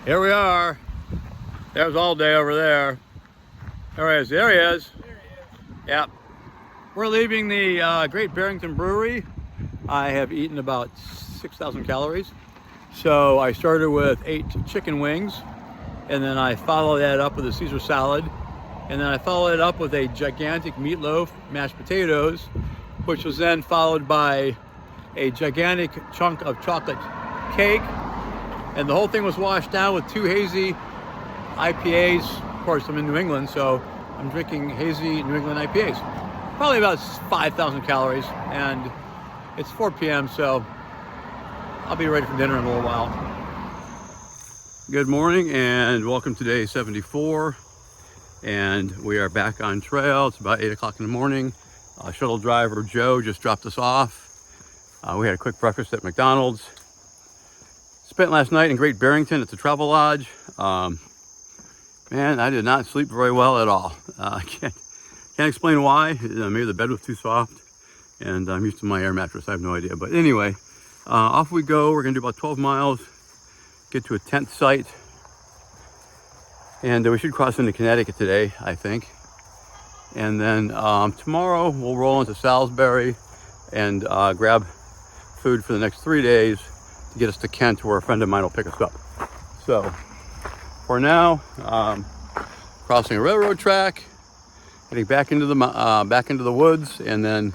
Here we are. There's all day over there. There he is. There he is. Yep. We're leaving the Great Barrington Brewery. I have eaten about 6,000 calories. So I started with 8 chicken wings, and then I followed that up with a Caesar salad, and then I followed it up with a gigantic meatloaf, mashed potatoes, which was then followed by a gigantic chunk of chocolate cake, and the whole thing was washed down with 2 hazy IPAs. Of course, I'm in New England, so I'm drinking hazy New England IPAs. Probably about 5,000 calories, and it's 4 p.m., so I'll be ready for dinner in a little while. Good morning and welcome to day 74, and we are back on trail. It's about 8 o'clock in the morning. Shuttle driver Joe just dropped us off. We had a quick breakfast at McDonald's. Spent last night in Great Barrington at the Travel Lodge. Man, I did not sleep very well at all. I can't explain why. Maybe the bed was too soft, and I'm used to my air mattress. I have no idea. But anyway, off we go. We're gonna do about 12 miles, get to a tent site, and we should cross into Connecticut today, I think. And then tomorrow we'll roll into Salisbury and grab food for the next 3 days to get us to Kent, where a friend of mine will pick us up. So for now, crossing a railroad track, heading back into the woods, and then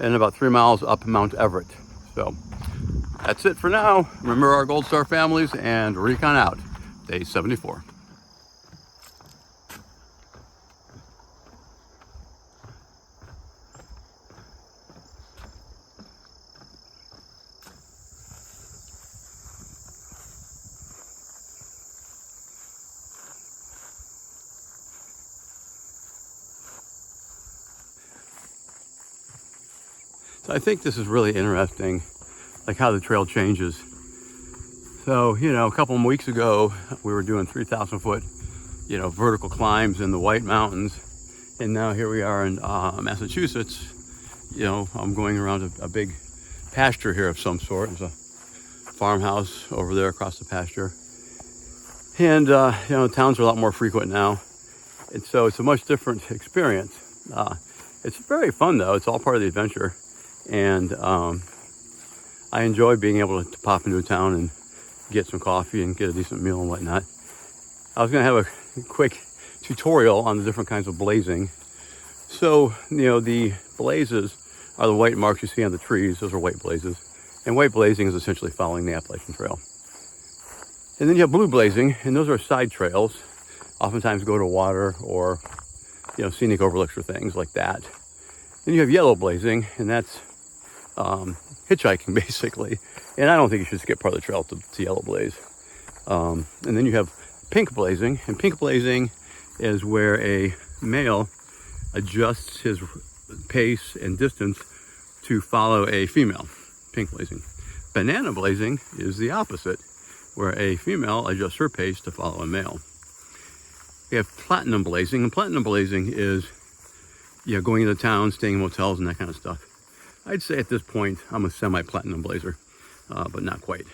about 3 miles up Mount Everett. So that's it for now. Remember our Gold Star families, and Recon out. Day 74. So I think this is really interesting, like how the trail changes. So, a couple of weeks ago, we were doing 3,000 foot, vertical climbs in the White Mountains. And now here we are in Massachusetts. I'm going around a big pasture here of some sort. There's a farmhouse over there across the pasture. And, towns are a lot more frequent now. And so it's a much different experience. It's very fun though. It's all part of the adventure. And I enjoy being able to pop into a town and get some coffee and get a decent meal and whatnot. I was going to have a quick tutorial on the different kinds of blazing. So, the blazes are the white marks you see on the trees. Those are white blazes. And white blazing is essentially following the Appalachian Trail. And then you have blue blazing, and those are side trails. Oftentimes go to water or, scenic overlooks or things like that. Then you have yellow blazing, and that's hitchhiking basically. And I don't think you should skip part of the trail to yellow blaze. And then you have pink blazing, and pink blazing is where a male adjusts his pace and distance to follow a female. Pink blazing. Banana blazing is the opposite, where a female adjusts her pace to follow a male. We have platinum blazing, and platinum blazing is going into town, staying in motels and that kind of stuff. I'd say at this point I'm a semi-platinum blazer, but not quite.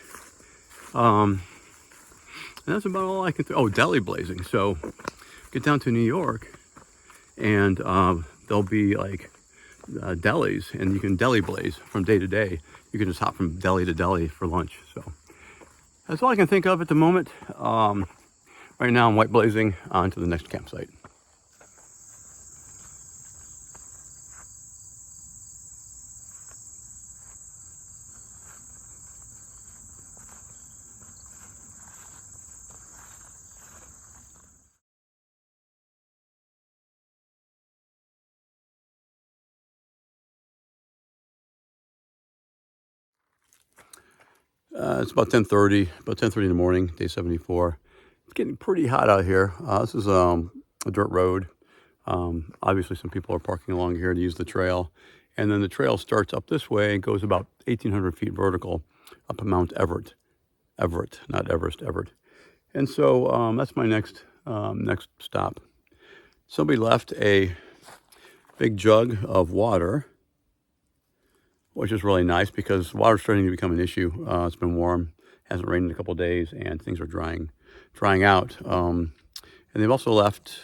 And that's about all I can Oh, deli blazing. So get down to New York, and there'll be like delis, and you can deli blaze from day to day. You can just hop from deli to deli for lunch. So that's all I can think of at the moment. Right now I'm white blazing on to the next campsite. It's about 10:30 in the morning, day 74. It's getting pretty hot out here. This is a dirt road. Obviously some people are parking along here to use the trail. And then the trail starts up this way and goes about 1,800 feet vertical up Mount Everett. Everett, not Everest, Everett. And so that's my next stop. Somebody left a big jug of water, which is really nice because water's starting to become an issue. It's been warm Hasn't rained in a couple of days, and things are drying out. And they've also left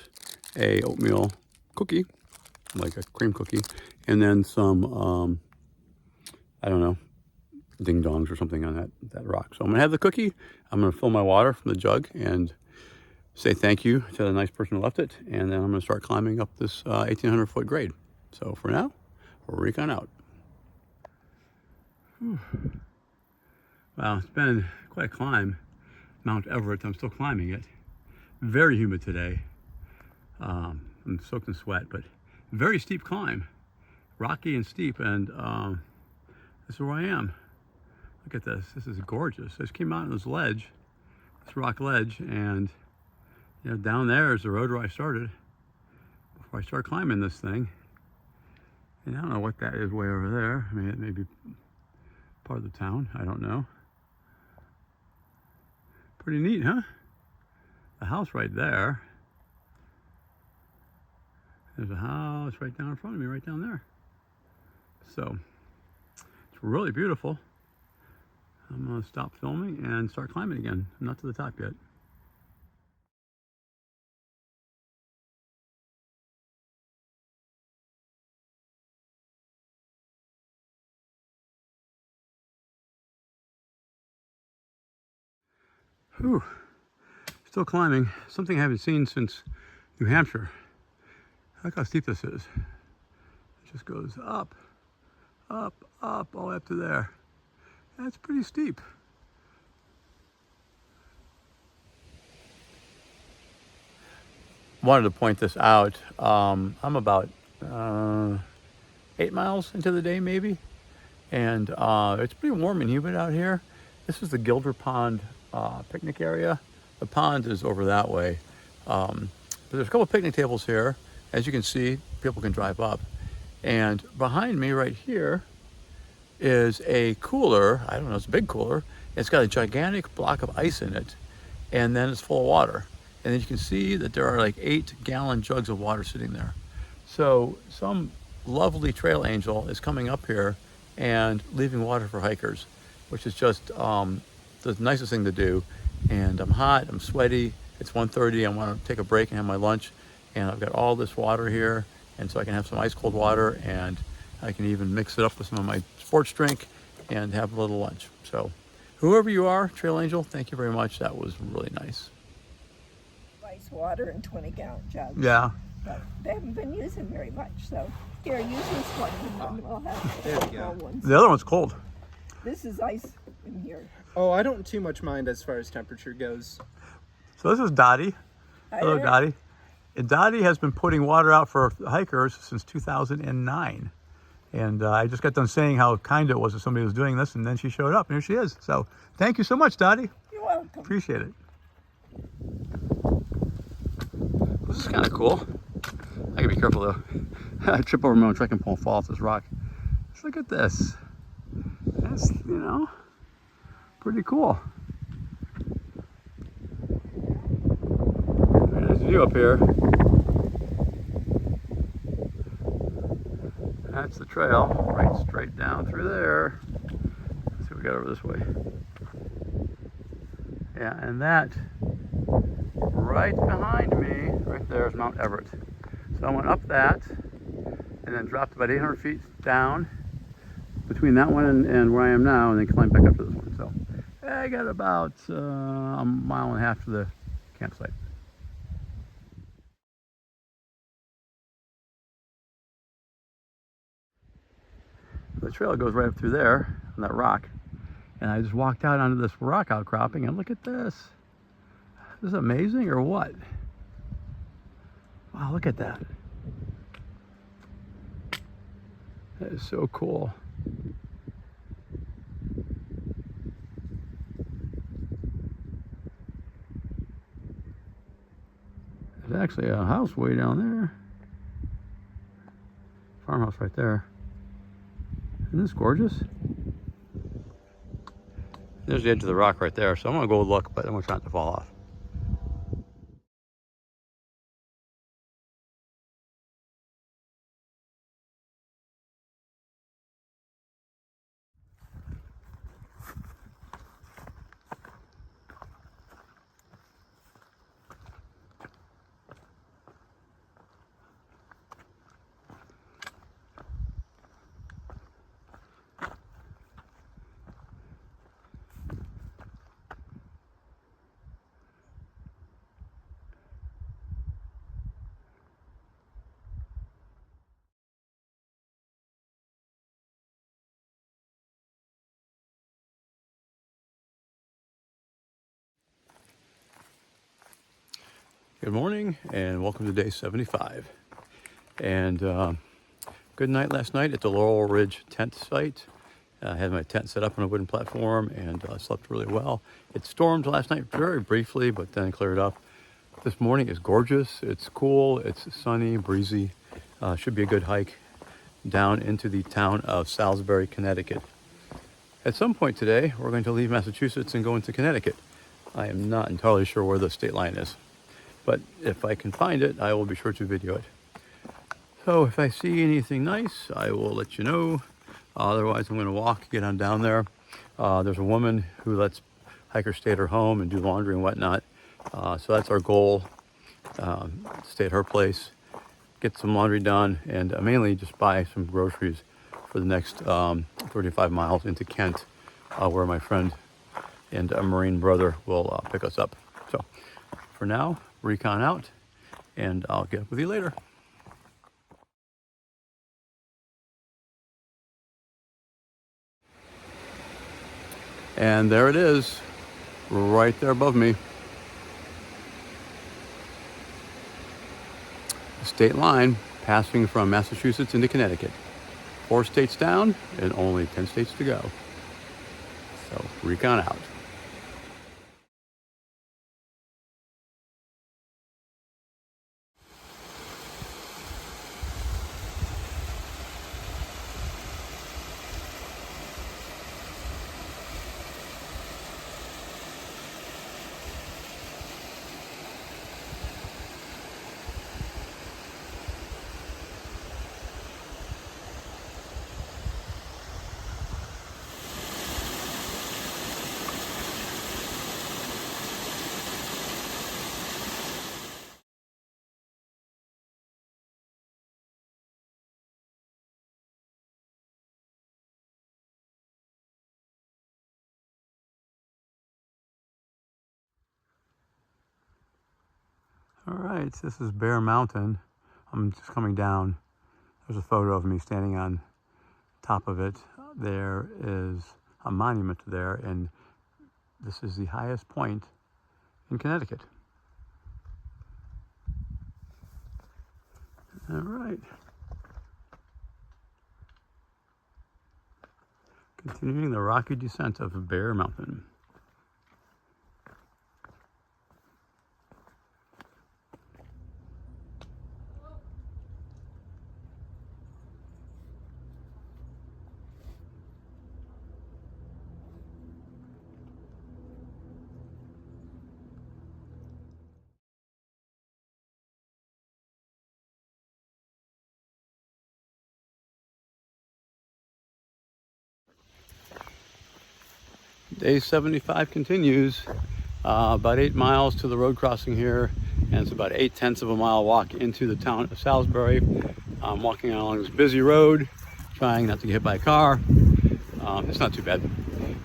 a oatmeal cookie, like a cream cookie, and then some, I don't know, ding dongs or something on that rock. So I'm gonna have the cookie. I'm gonna fill my water from the jug and say thank you to the nice person who left it, and then I'm gonna start climbing up this 1,800 foot grade. So for now, Recon out. Whew. Wow, it's been quite a climb. Mount Everett, I'm still climbing it. Very humid today. I'm soaked in sweat, but very steep climb. Rocky and steep, and this is where I am. Look at this, this is gorgeous. I just came out on this ledge, this rock ledge, and you know, down there is the road where I started before I started climbing this thing. And I don't know what that is way over there. I mean, it may be part of the town, I don't know. Pretty neat, huh? The house right there. There's a house right down in front of me, right down there. So, it's really beautiful. I'm gonna stop filming and start climbing again. I'm not to the top yet. Whew, still climbing. Something I haven't seen since New Hampshire. Look how steep this is. It just goes up, up, up, all the way up to there. That's pretty steep. Wanted to point this out. I'm about 8 miles into the day, maybe, and it's pretty warm and humid out here. This is the Gilder Pond picnic area. The pond is over that way, but there's a couple of picnic tables here. As you can see, people can drive up, and behind me right here is a cooler. I don't know, it's a big cooler. It's got a gigantic block of ice in it, and then it's full of water. And then you can see that there are like 8-gallon jugs of water sitting there. So some lovely trail angel is coming up here and leaving water for hikers, which is just the nicest thing to do. And I'm hot, I'm sweaty, it's 1:30, I want to take a break and have my lunch, and I've got all this water here, and so I can have some ice cold water, and I can even mix it up with some of my sports drink and have a little lunch. So whoever you are, trail angel, thank you very much. That was really nice. Ice water in 20-gallon jugs. Yeah. But they haven't been using very much, so here, use this one, and then we'll have There we the go. cold ones. The other one's cold. This is ice in here. Oh, I don't too much mind as far as temperature goes. So this is Dottie. Hello, Dottie. And Dottie has been putting water out for hikers since 2009. And I just got done saying how kind it was that somebody was doing this, and then she showed up, and here she is. So thank you so much, Dottie. You're welcome. Appreciate it. This is kind of cool. I gotta be careful though. I trip over my own trekking pole and fall off this rock. Just look at this. That's, you know, pretty cool. There's a view up here. That's the trail, right straight down through there. Let's see what we got over this way. Yeah, and that right behind me, right there is Mount Everett. So I went up that and then dropped about 800 feet down between that one and where I am now, and then climbed back up to this one. So I got about a mile and a half to the campsite. The trail goes right up through there on that rock, and I just walked out onto this rock outcropping, and look at this. Is this amazing or what? Wow, look at that. That is so cool. There's actually a house way down there. Farmhouse right there. Isn't this gorgeous? There's the edge of the rock right there, so I'm gonna go look, but I'm gonna try not to fall off. Good morning and welcome to day 75. And good night last night at the Laurel Ridge tent site. I had my tent set up on a wooden platform and slept really well. It stormed last night very briefly, but then cleared up. This morning is gorgeous. It's cool, it's sunny, breezy. Should be a good hike down into the town of Salisbury, Connecticut. At some point today, we're going to leave Massachusetts and go into Connecticut. I am not entirely sure where the state line is, but if I can find it, I will be sure to video it. So if I see anything nice, I will let you know. Otherwise, I'm going to walk, get on down there. There's a woman who lets hikers stay at her home and do laundry and whatnot. So that's our goal, stay at her place, get some laundry done, and mainly just buy some groceries for the next 35 miles into Kent, where my friend and a Marine brother will pick us up. So for now, Recon out, and I'll get up with you later. And there it is, right there above me. The state line passing from Massachusetts into Connecticut. 4 states down and only 10 states to go. So Recon out. All right, this is Bear Mountain. I'm just coming down. There's a photo of me standing on top of it. There is a monument there, and this is the highest point in Connecticut. All right. Continuing the rocky descent of Bear Mountain. Day 75 continues. About 8 miles to the road crossing here, and it's about 8/10 of a mile walk into the town of Salisbury. I'm walking along this busy road, trying not to get hit by a car. It's not too bad.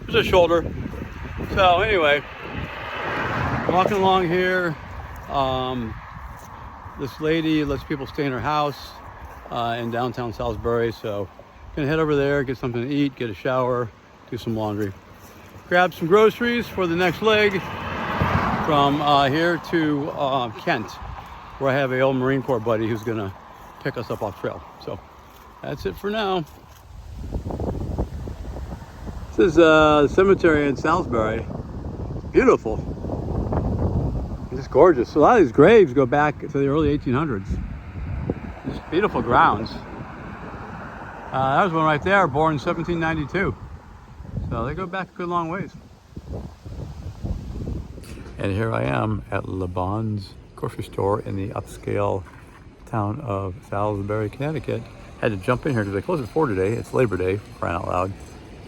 There's a shoulder. So anyway, walking along here. This lady lets people stay in her house in downtown Salisbury, so gonna head over there, get something to eat, get a shower, do some laundry. Grab some groceries for the next leg from here to Kent, where I have an old Marine Corps buddy who's gonna pick us up off trail. So that's it for now. This is the cemetery in Salisbury. It's beautiful. It's just gorgeous. A lot of these graves go back to the early 1800s. Just beautiful grounds. That was one right there, born in 1792. So they go back a good long ways. And here I am at Le Bon's grocery store in the upscale town of Salisbury, Connecticut. Had to jump in here because they closed at 4 today. It's Labor Day, crying out loud.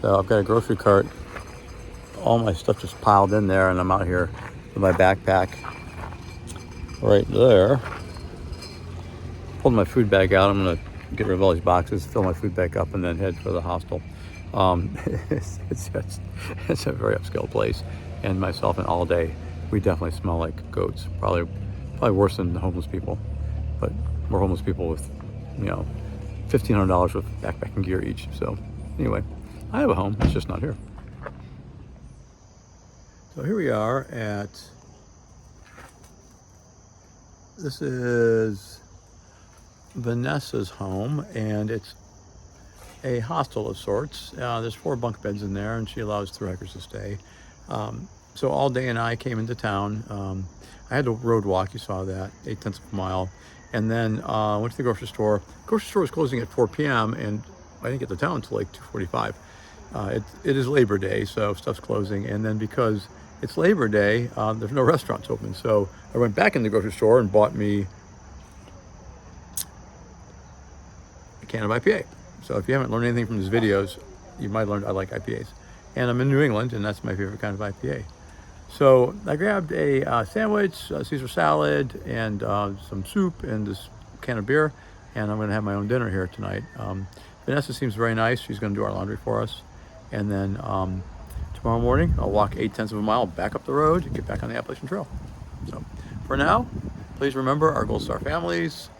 So I've got a grocery cart. All my stuff just piled in there, and I'm out here with my backpack right there. Pulled my food bag out. I'm gonna get rid of all these boxes, fill my food bag up, and then head for the hostel. It's a very upscale place, and myself and all day, we definitely smell like goats. Probably worse than the homeless people, but we're homeless people with, $1,500 worth of backpacking gear each. So anyway, I have a home, it's just not here. So here we are at This is Vanessa's home, and it's a hostel of sorts. There's 4 bunk beds in there, and she allows thru hikers to stay. So all day and I came into town. I had to road walk, you saw that, 8/10 of a mile. And then went to the grocery store. Grocery store was closing at 4 p.m. and I didn't get to town until like 2:45. It is Labor Day, so stuff's closing. And then because it's Labor Day, there's no restaurants open. So I went back in the grocery store and bought me a can of IPA. So if you haven't learned anything from these videos, you might learn I like IPAs. And I'm in New England, and that's my favorite kind of IPA. So I grabbed a sandwich, a Caesar salad, and some soup, and this can of beer, and I'm gonna have my own dinner here tonight. Vanessa seems very nice. She's gonna do our laundry for us. And then tomorrow morning, I'll walk 8/10 of a mile back up the road and get back on the Appalachian Trail. So for now, please remember our Gold Star families.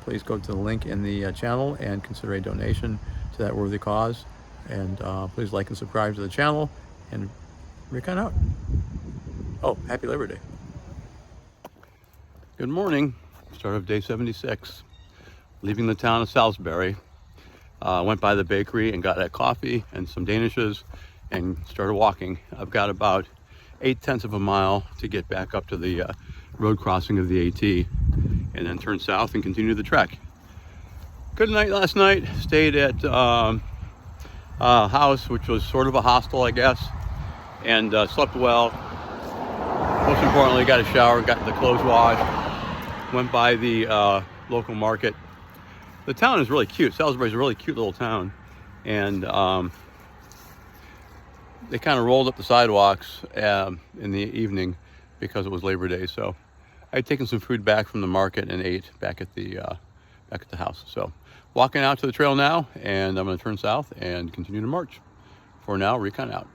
Please go to the link in the channel and consider a donation to that worthy cause. And please like and subscribe to the channel, and Recon out. Oh, happy Labor Day. Good morning. Start of day 76. Leaving the town of Salisbury. Went by the bakery and got a coffee and some Danishes and started walking. I've got about 8/10 of a mile to get back up to the road crossing of the AT, and then turn south and continue the trek. Good night last night. Stayed at a house which was sort of a hostel, I guess, and slept well. Most importantly, got a shower, got the clothes washed, went by the local market. The town is really cute. Salisbury is a really cute little town, and they kind of rolled up the sidewalks in the evening because it was Labor Day. So I had taken some food back from the market and ate back at the house. So walking out to the trail now, and I'm going to turn south and continue to march. For now, Recon out.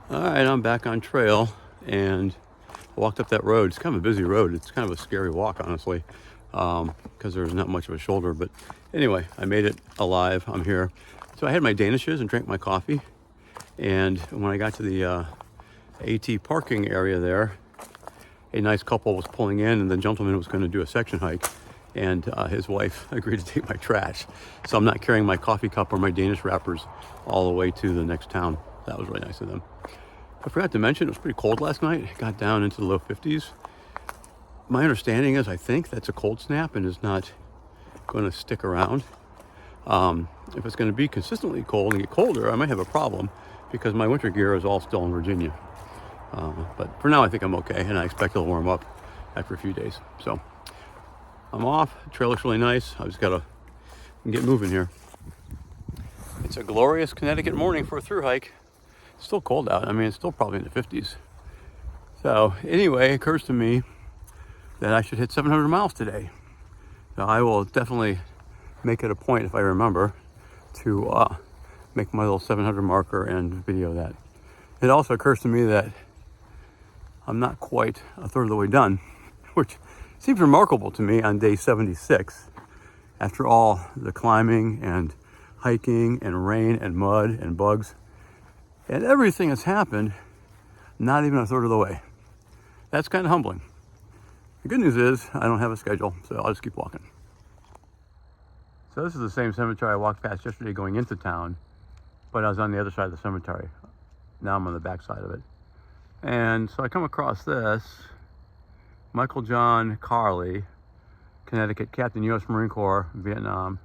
All right, I'm back on trail, and I walked up that road. It's kind of a busy road. It's kind of a scary walk, honestly, because there's not much of a shoulder. But anyway, I made it alive. I'm here. So I had my Danishes and drank my coffee. And when I got to the AT parking area there, a nice couple was pulling in, and the gentleman was going to do a section hike, and his wife agreed to take my trash. So I'm not carrying my coffee cup or my Danish wrappers all the way to the next town. That was really nice of them. I forgot to mention, it was pretty cold last night. It got down into the low 50s. My understanding is, I think that's a cold snap and is not going to stick around. If it's going to be consistently cold and get colder, I might have a problem because my winter gear is all still in Virginia. But for now, I think I'm okay, and I expect it'll warm up after a few days. So I'm off. The trail looks really nice. I just got to get moving here. It's a glorious Connecticut morning for a thru hike. It's still cold out. I mean, it's still probably in the 50s. So anyway, it occurs to me that I should hit 700 miles today. So I will definitely make it a point, if I remember, to make my little 700 marker and video that. It also occurs to me that I'm not quite a third of the way done, which seems remarkable to me on day 76. After all the climbing and hiking and rain and mud and bugs and everything that's happened, not even a third of the way. That's kind of humbling. The good news is I don't have a schedule, so I'll just keep walking. So this is the same cemetery I walked past yesterday going into town, but I was on the other side of the cemetery. Now I'm on the back side of it. And so I come across this, Michael John Carley, Connecticut, Captain, U.S. Marine Corps, Vietnam,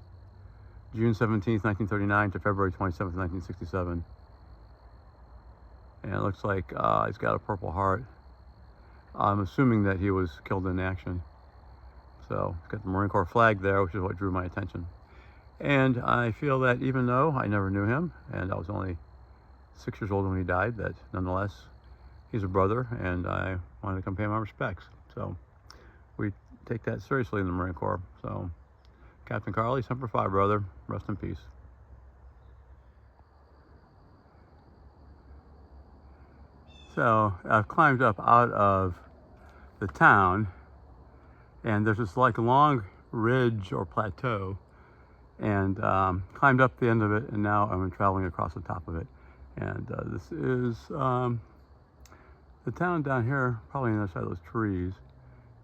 June 17th, 1939 to February 27th, 1967. And it looks like he's got a Purple Heart. I'm assuming that he was killed in action. So he's got the Marine Corps flag there, which is what drew my attention. And I feel that even though I never knew him, and I was only 6 years old when he died, that nonetheless, he's a brother, and I wanted to come pay my respects. So we take that seriously in the Marine Corps. So Captain Carley, Semper Fi, brother. Rest in peace. So I've climbed up out of the town, and there's this like long ridge or plateau, and climbed up the end of it, and now I'm traveling across the top of it. And this is The town down here, probably on the other side of those trees,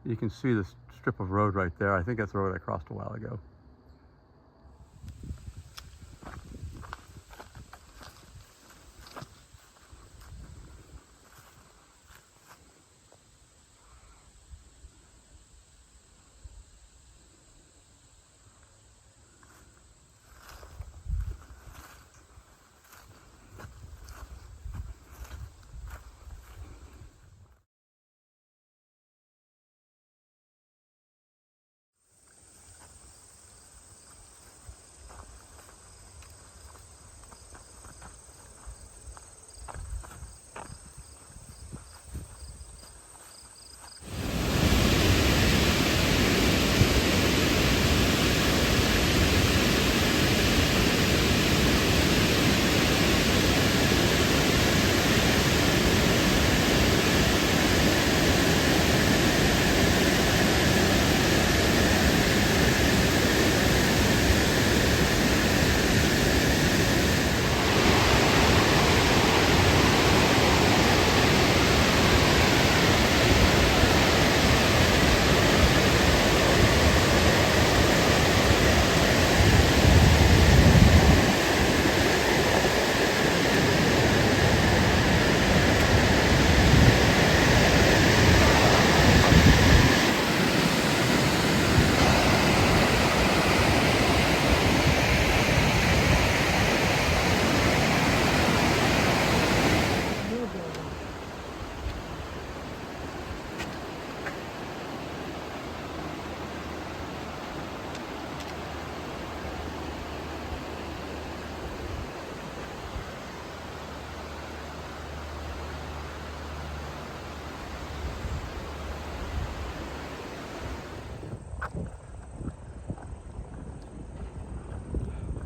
you can see this strip of road right there. I think that's the road I crossed a while ago.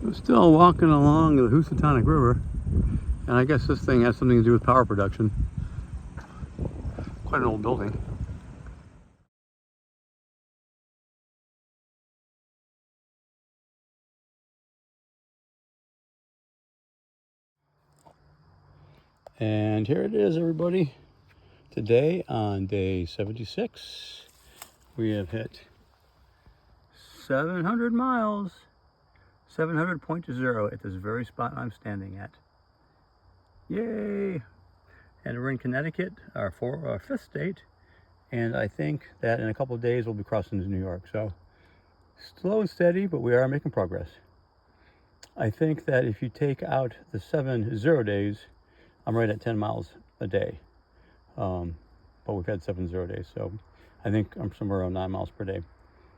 We're still walking along the Housatonic River, and I guess this thing has something to do with power production. Quite an old building. And here it is, everybody. Today on day 76, we have hit 700 miles, 700.0 at this very spot I'm standing at. Yay! And we're in Connecticut, our fifth state, and I think that in a couple of days we'll be crossing to New York. So slow and steady, but we are making progress. I think that if you take out the 7 0 days, I'm right at 10 miles a day. But we've had 7 0 days, so I think I'm somewhere around 9 miles per day.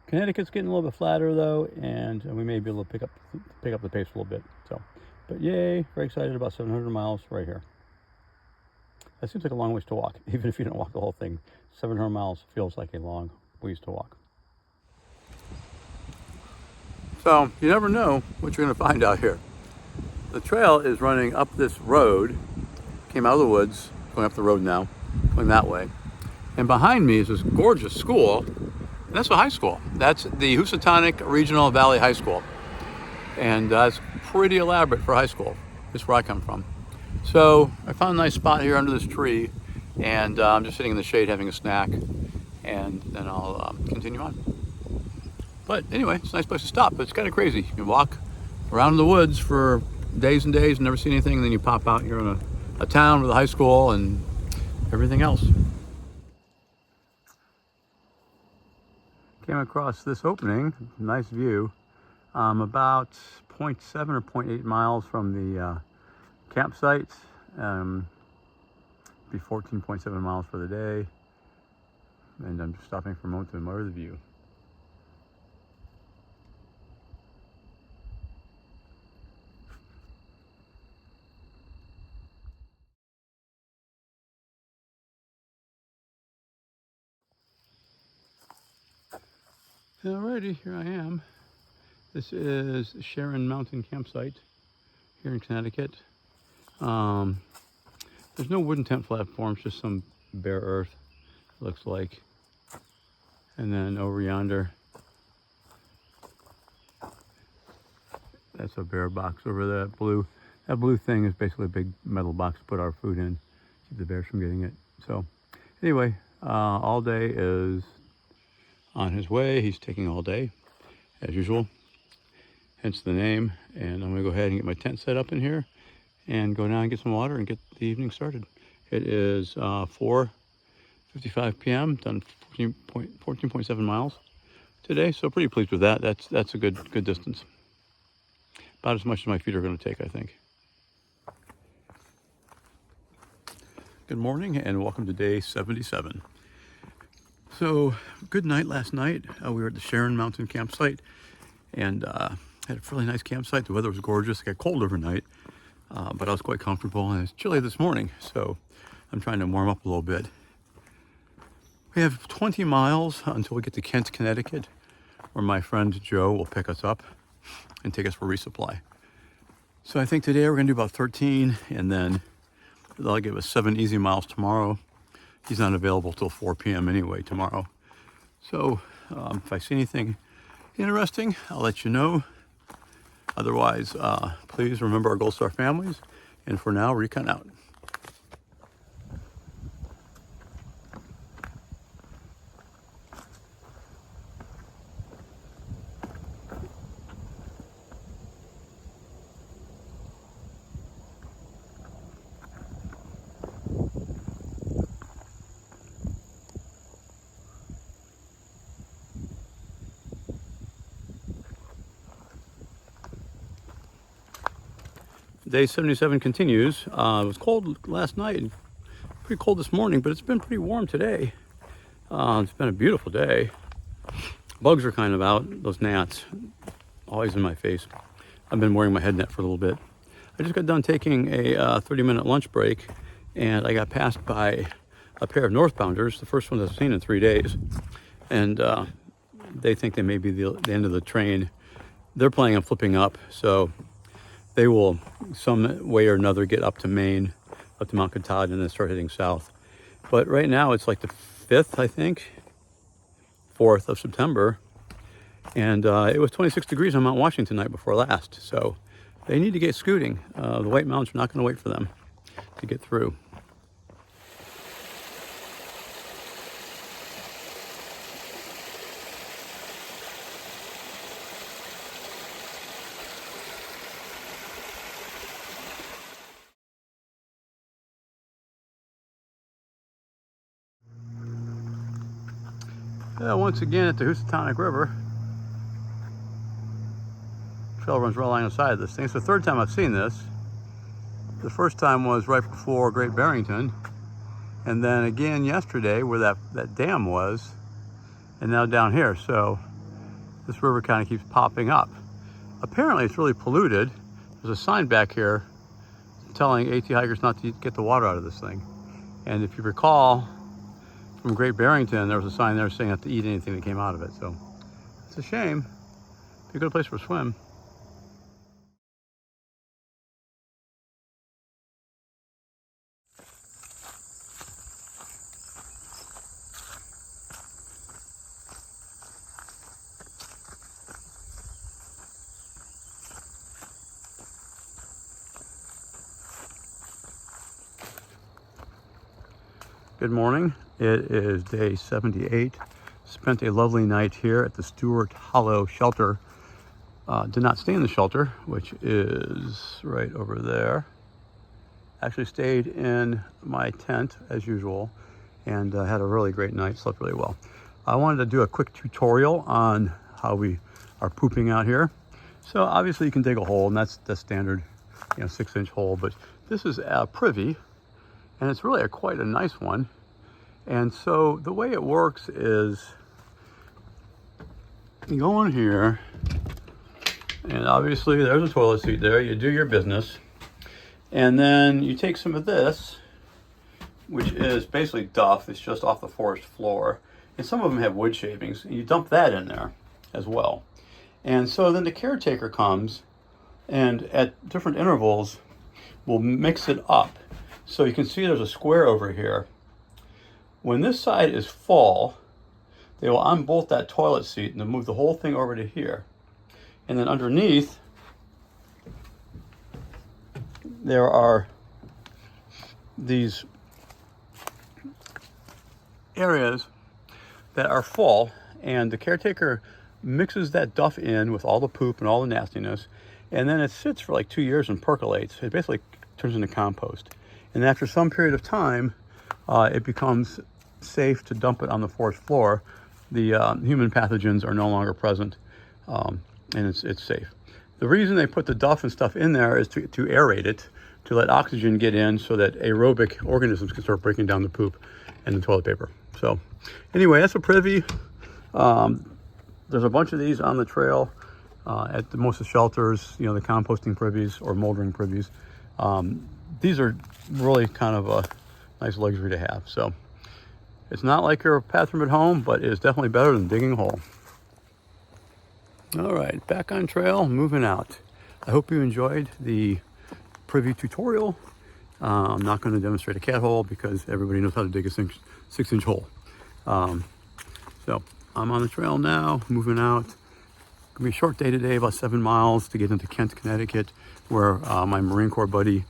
Connecticut's getting a little bit flatter though, and we may be able to pick up the pace a little bit. So, but yay, very excited about 700 miles right here. That seems like a long ways to walk, even if you don't walk the whole thing. 700 miles feels like a long ways to walk. So you never know what you're going to find out here. The trail is running up this road, came out of the woods, going up the road now, going that way. And behind me is this gorgeous school. And that's a high school. That's the Housatonic Regional Valley High School. And it's pretty elaborate for high school. This is where I come from. So I found a nice spot here under this tree, and I'm just sitting in the shade having a snack, and then I'll continue on. But anyway, it's a nice place to stop, but it's kind of crazy. You walk around in the woods for days and days and never see anything, and then you pop out, you're in a town with a high school and everything else. Came across this opening, nice view, about 0.7 or 0.8 miles from the campsite. Be 14.7 miles for the day, and I'm just stopping for a moment to admire the view. Alrighty, here I am. This is Sharon Mountain Campsite here in Connecticut. There's no wooden tent platforms, just some bare earth, looks like. And then over yonder, that's a bear box over that blue. That blue thing is basically a big metal box to put our food in, keep the bears from getting it. So anyway, all day is on his way. He's taking all day as usual, hence the name. And I'm gonna go ahead and get my tent set up in here and go down and get some water and get the evening started. It is 4:55 p.m. Done 14.7 miles today, so pretty pleased with that. That's a good distance. About as much as my feet are going to take, I think. Good morning and welcome to day 77. So good night last night. We were at the Sharon Mountain campsite and had a really nice campsite. The weather was gorgeous. It got cold overnight, but I was quite comfortable, and it's chilly this morning, so I'm trying to warm up a little bit. We have 20 miles until we get to Kent, Connecticut, where my friend Joe will pick us up and take us for resupply. So I think today we're gonna do about 13, and then they'll give us 7 easy miles tomorrow. He's not available till 4 p.m. anyway tomorrow. So if I see anything interesting, I'll let you know. Otherwise, please remember our Gold Star families. And for now, Recon out. Day 77 continues. It was cold last night and pretty cold this morning, but it's been pretty warm today. It's been a beautiful day. Bugs are kind of out, those gnats, always in my face. I've been wearing my head net for a little bit. I just got done taking a 30-minute lunch break, and I got passed by a pair of northbounders, the first one I've seen in 3 days. And they think they may be the end of the train. They're planning on flipping up, so they will some way or another get up to Maine, up to Mount Katahdin, and then start heading south. But right now it's like the 5th, I think, 4th of September. And it was 26 degrees on Mount Washington night before last. So they need to get scooting. The White Mountains are not going to wait for them to get through. Once again at the Housatonic River. Trail runs right alongside of this thing. It's the 3rd time I've seen this. The first time was right before Great Barrington, and then again yesterday where that dam was, and now down here. So this river kind of keeps popping up. Apparently it's really polluted. There's a sign back here telling AT hikers not to get the water out of this thing. And if you recall, from Great Barrington, there was a sign there saying not to eat anything that came out of it. So it's a shame. Be a good place for a swim. Good morning. It is day 78. Spent a lovely night here at the Stewart Hollow shelter. Did not stay in the shelter, which is right over there. Actually stayed in my tent as usual, and had a really great night, slept really well. I wanted to do a quick tutorial on how we are pooping out here. So obviously you can dig a hole, and that's standard, 6-inch hole, but this is a privy, and it's really quite a nice one. And so the way it works is you go in here, and obviously there's a toilet seat there. You do your business, and then you take some of this, which is basically duff. It's just off the forest floor, and some of them have wood shavings, and you dump that in there as well. And so then the caretaker comes, and at different intervals will mix it up. So you can see there's a square over here. When this side is full, they will unbolt that toilet seat and then move the whole thing over to here. And then underneath, there are these areas that are full, and the caretaker mixes that duff in with all the poop and all the nastiness, and then it sits for like 2 years and percolates. It basically turns into compost. And after some period of time, it becomes safe to dump it on the forest floor. The human pathogens are no longer present, and it's safe. The reason they put the duff and stuff in there is to aerate it, to let oxygen get in so that aerobic organisms can start breaking down the poop and the toilet paper. So anyway, that's a privy. There's a bunch of these on the trail at most of the shelters, you know, the composting privies or moldering privies. These are really kind of a nice luxury to have. So it's not like your bathroom at home, but it is definitely better than digging a hole. All right, back on trail, moving out. I hope you enjoyed the privy tutorial. I'm not going to demonstrate a cat hole because everybody knows how to dig a 6-inch hole. So I'm on the trail now, moving out. Gonna be a short day today, about 7 miles to get into Kent, Connecticut, where my Marine Corps buddy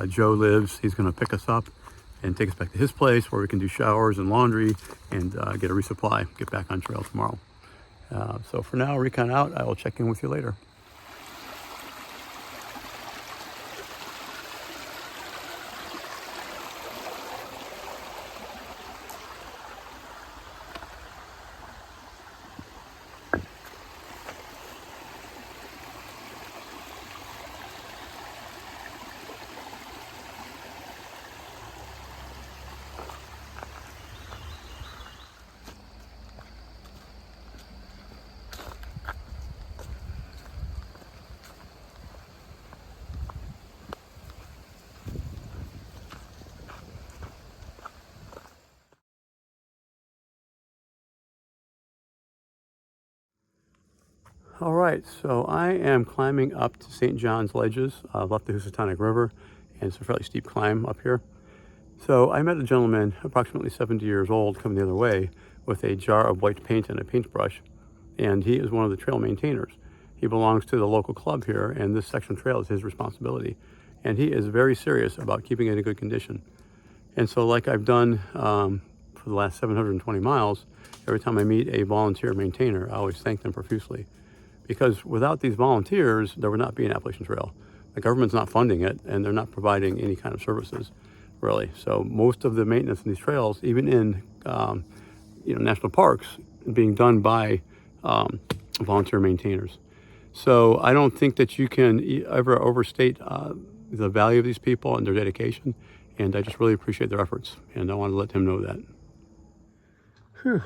Joe lives. He's going to pick us up and take us back to his place where we can do showers and laundry and get a resupply, get back on trail tomorrow. So for now, Recon out. I will check in with you later. All right, so I am climbing up to St. John's Ledges, left the Housatonic River, and it's a fairly steep climb up here. So I met a gentleman, approximately 70 years old, coming the other way with a jar of white paint and a paintbrush, and he is one of the trail maintainers. He belongs to the local club here, and this section trail is his responsibility, and he is very serious about keeping it in good condition. And so like I've done for the last 720 miles, every time I meet a volunteer maintainer, I always thank them profusely. Because without these volunteers, there would not be an Appalachian Trail. The government's not funding it, and they're not providing any kind of services, really. So most of the maintenance in these trails, even in national parks, being done by volunteer maintainers. So I don't think that you can ever overstate the value of these people and their dedication, and I just really appreciate their efforts, and I want to let him know that. Whew.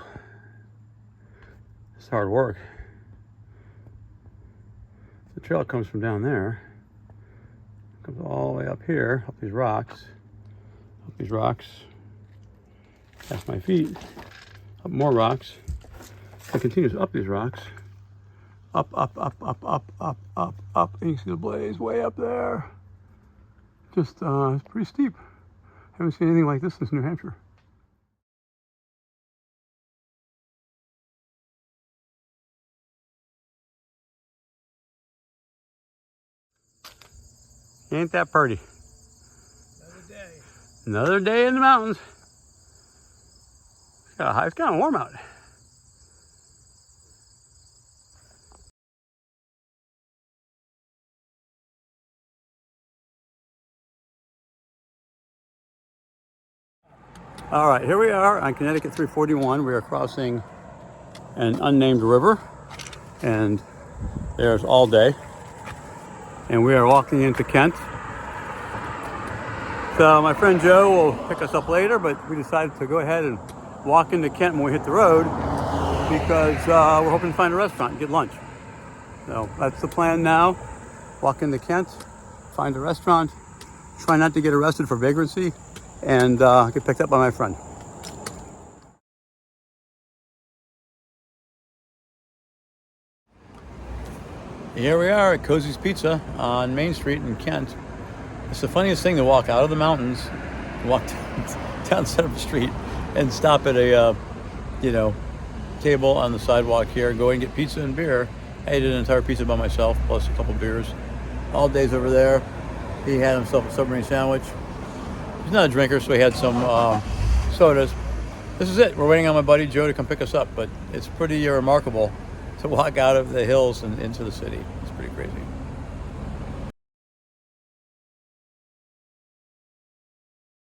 It's hard work. The trail comes from down there, comes all the way up here, up these rocks, past my feet, up more rocks. It continues up these rocks, up, and you see the blaze way up there. Just, it's pretty steep. Haven't seen anything like this since New Hampshire. Ain't that pretty? Another day. Another day in the mountains. It's kind of warm out. All right, here we are on Connecticut 341. We are crossing an unnamed river, and there's all day. And we are walking into Kent. So my friend Joe will pick us up later, but we decided to go ahead and walk into Kent when we hit the road because we're hoping to find a restaurant and get lunch. So that's the plan now. Walk into Kent, find a restaurant, try not to get arrested for vagrancy, and get picked up by my friend. Here we are at Cozy's Pizza on Main Street in Kent. It's the funniest thing to walk out of the mountains, walk down the center of the street, and stop at a table on the sidewalk here, go and get pizza and beer. I ate an entire pizza by myself, plus a couple beers. All days over there. He had himself a submarine sandwich. He's not a drinker, so he had some sodas. this is it. We're waiting on my buddy Joe to come pick us up, but it's pretty remarkable to walk out of the hills and into the city. It's pretty crazy.